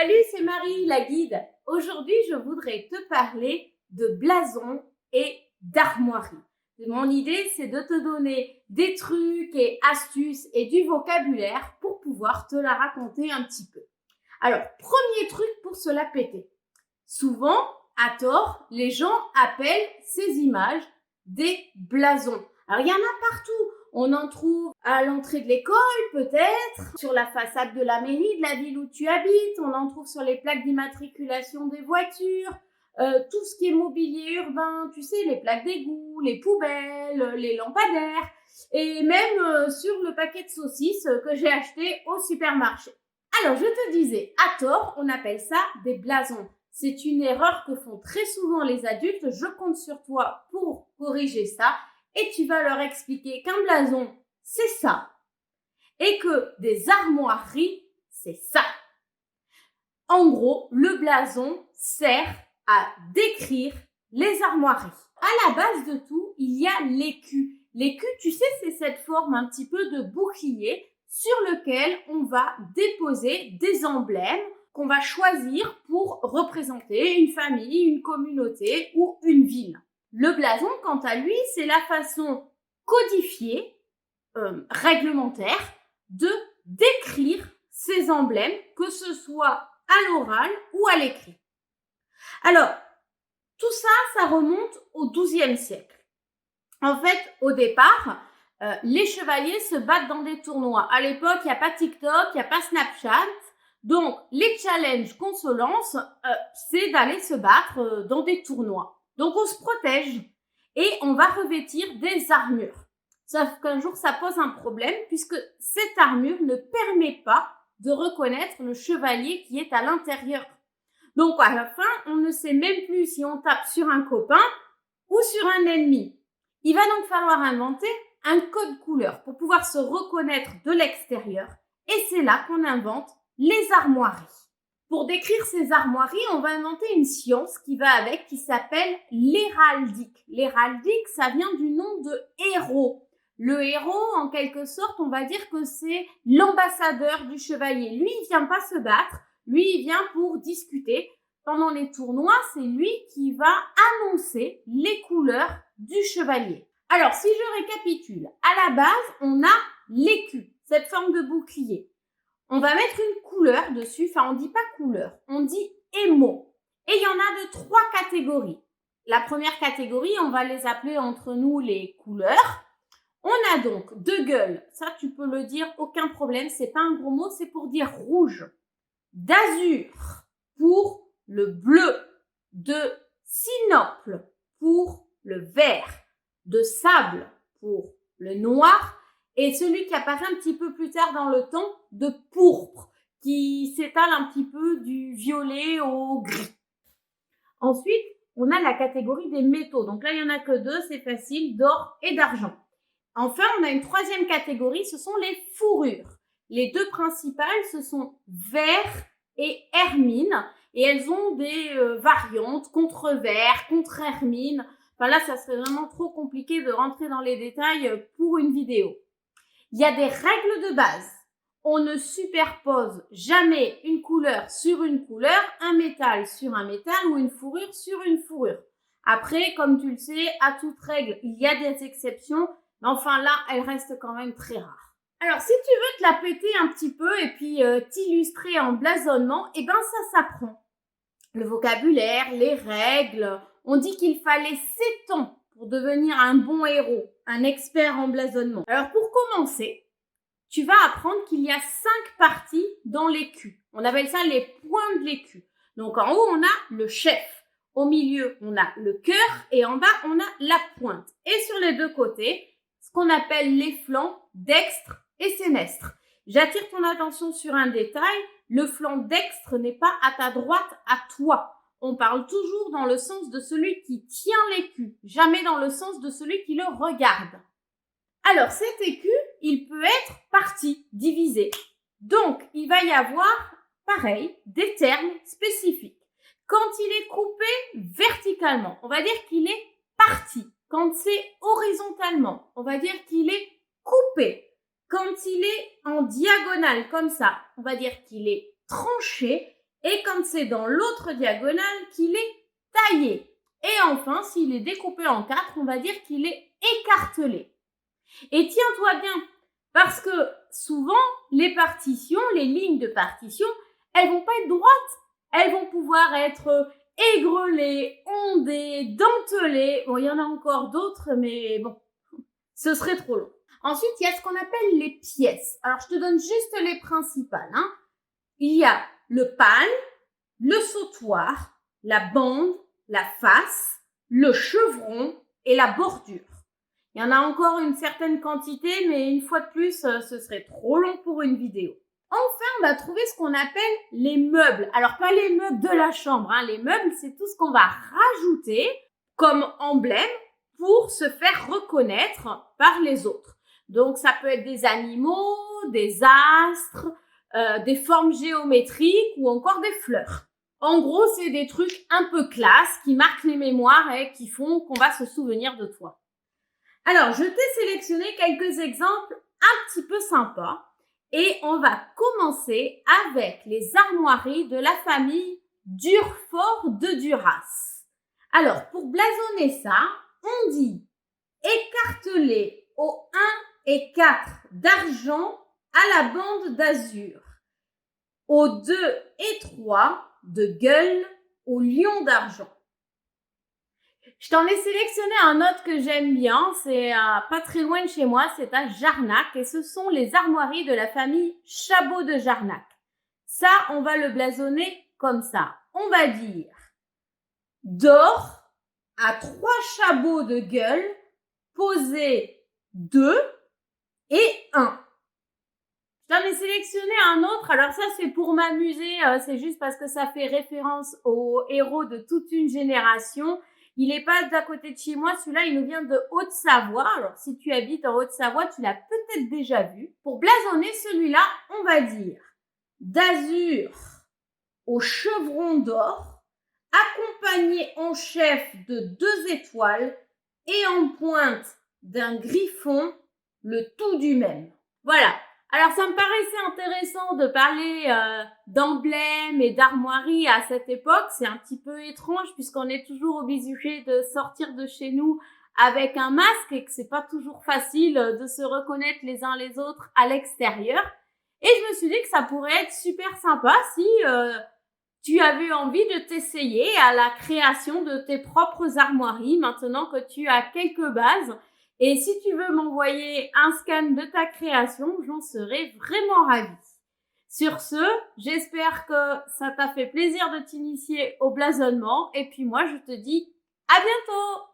Salut, c'est Marie, la guide. Aujourd'hui, je voudrais te parler de blason et d'armoiries. Mon idée, c'est de te donner des trucs et astuces et du vocabulaire pour pouvoir te la raconter un petit peu. Alors, premier truc pour se la péter. Souvent, à tort, les gens appellent ces images des blasons. Alors, il y en a partout. On en trouve à l'entrée de l'école, peut-être, sur la façade de la mairie de la ville où tu habites. On en trouve sur les plaques d'immatriculation des voitures, tout ce qui est mobilier urbain, tu sais, les plaques d'égout, les poubelles, les lampadaires, et même sur le paquet de saucisses que j'ai acheté au supermarché. Alors, je te disais, à tort, on appelle ça des blasons. C'est une erreur que font très souvent les adultes. Je compte sur toi pour corriger ça. Et tu vas leur expliquer qu'un blason, c'est ça. Et que des armoiries, c'est ça. En gros, le blason sert à décrire les armoiries. À la base de tout, il y a l'écu. L'écu, tu sais, c'est cette forme un petit peu de bouclier sur lequel on va déposer des emblèmes qu'on va choisir pour représenter une famille, une communauté ou une ville. Le blason, quant à lui, c'est la façon codifiée, réglementaire, de décrire ces emblèmes, que ce soit à l'oral ou à l'écrit. Alors, tout ça, ça remonte au XIIe siècle. En fait, au départ, les chevaliers se battent dans des tournois. À l'époque, il n'y a pas TikTok, il n'y a pas Snapchat. Donc, les challenges qu'on se lance, c'est d'aller se battre dans des tournois. Donc, on se protège et on va revêtir des armures. Sauf qu'un jour, ça pose un problème puisque cette armure ne permet pas de reconnaître le chevalier qui est à l'intérieur. Donc, à la fin, on ne sait même plus si on tape sur un copain ou sur un ennemi. Il va donc falloir inventer un code couleur pour pouvoir se reconnaître de l'extérieur. Et c'est là qu'on invente les armoiries. Pour décrire ces armoiries, on va inventer une science qui va avec, qui s'appelle l'héraldique. L'héraldique, ça vient du nom de héros. Le héros, en quelque sorte, on va dire que c'est l'ambassadeur du chevalier. Lui, il vient pas se battre, lui, il vient pour discuter. Pendant les tournois, c'est lui qui va annoncer les couleurs du chevalier. Alors, si je récapitule, à la base, on a l'écu, cette forme de bouclier. On va mettre une couleur dessus, enfin on dit pas couleur, on dit émaux. Et il y en a de 3 catégories. La première catégorie, on va les appeler entre nous les couleurs. On a donc de gueule, ça tu peux le dire, aucun problème, c'est pas un gros mot, c'est pour dire rouge. D'azur pour le bleu. De sinople pour le vert. De sable pour le noir. Et celui qui apparaît un petit peu plus tard dans le temps, de pourpre, qui s'étale un petit peu du violet au gris. Ensuite, on a la catégorie des métaux. Donc là, il n'y en a que 2, c'est facile, d'or et d'argent. Enfin, on a une 3e catégorie, ce sont les fourrures. Les 2 principales, ce sont vert et hermine. Et elles ont des variantes, contre vert, contre hermine. Enfin là, ça serait vraiment trop compliqué de rentrer dans les détails pour une vidéo. Il y a des règles de base. On ne superpose jamais une couleur sur une couleur, un métal sur un métal ou une fourrure sur une fourrure. Après, comme tu le sais, à toute règle, il y a des exceptions, mais enfin là, elles restent quand même très rares. Alors, si tu veux te la péter un petit peu et puis t'illustrer en blasonnement, eh ben ça s'apprend. Le vocabulaire, les règles, on dit qu'il fallait 7 ans pour devenir un bon héros, un expert en blasonnement. Alors pour commencer, tu vas apprendre qu'il y a 5 parties dans l'écu. On appelle ça les points de l'écu. Donc en haut, on a le chef. Au milieu, on a le cœur et en bas, on a la pointe. Et sur les 2 côtés, ce qu'on appelle les flancs dextre et sénestre. J'attire ton attention sur un détail. Le flanc dextre n'est pas à ta droite, à toi. On parle toujours dans le sens de celui qui tient l'écu, jamais dans le sens de celui qui le regarde. Alors, cet écu, il peut être parti, divisé. Donc, il va y avoir, pareil, des termes spécifiques. Quand il est coupé verticalement, on va dire qu'il est parti. Quand c'est horizontalement, on va dire qu'il est coupé. Quand il est en diagonale, comme ça, on va dire qu'il est tranché. et quand c'est dans l'autre diagonale qu'il est taillé. Et enfin, s'il est découpé en 4, on va dire qu'il est écartelé. Et tiens-toi bien, parce que souvent, les partitions, les lignes de partition, elles vont pas être droites. Elles vont pouvoir être aigrelées, ondées, dentelées. Bon, il y en a encore d'autres, mais bon, ce serait trop long. Ensuite, il y a ce qu'on appelle les pièces. Alors, je te donne juste les principales. Il y a le pal, le sautoir, la bande, la face, le chevron et la bordure. Il y en a encore une certaine quantité, mais une fois de plus, ce serait trop long pour une vidéo. Enfin, on va trouver ce qu'on appelle les meubles. Alors, pas les meubles de la chambre. Les meubles, c'est tout ce qu'on va rajouter comme emblème pour se faire reconnaître par les autres. Donc, ça peut être des animaux, des astres, des formes géométriques ou encore des fleurs. En gros, c'est des trucs un peu classe qui marquent les mémoires et qui font qu'on va se souvenir de toi. Alors, je t'ai sélectionné quelques exemples un petit peu sympas et on va commencer avec les armoiries de la famille Durfort de Duras. Alors, pour blasonner ça, on dit écartelé aux 1 et 4 d'argent à la bande d'azur, aux 2 et 3 de gueule au lion d'argent. Je t'en ai sélectionné un autre que j'aime bien, c'est pas très loin de chez moi, c'est à Jarnac et ce sont les armoiries de la famille Chabot de Jarnac. Ça, on va le blasonner comme ça. On va dire d'or à 3 chabots de gueule, posés 2 et 1. Je t'en ai sélectionné un autre, alors ça c'est pour m'amuser, c'est juste parce que ça fait référence aux héros de toute une génération. Il n'est pas d'à côté de chez moi, celui-là il nous vient de Haute-Savoie, alors si tu habites en Haute-Savoie, tu l'as peut-être déjà vu. Pour blasonner celui-là, on va dire d'azur au chevron d'or, accompagné en chef de 2 étoiles et en pointe d'un griffon, le tout du même. Voilà. Alors, ça me paraissait intéressant de parler d'emblèmes et d'armoiries à cette époque. C'est un petit peu étrange puisqu'on est toujours obligé de sortir de chez nous avec un masque et que c'est pas toujours facile de se reconnaître les uns les autres à l'extérieur. Et je me suis dit que ça pourrait être super sympa si tu avais envie de t'essayer à la création de tes propres armoiries maintenant que tu as quelques bases. Et si tu veux m'envoyer un scan de ta création, j'en serais vraiment ravie. Sur ce, j'espère que ça t'a fait plaisir de t'initier au blasonnement. Et puis moi, je te dis à bientôt!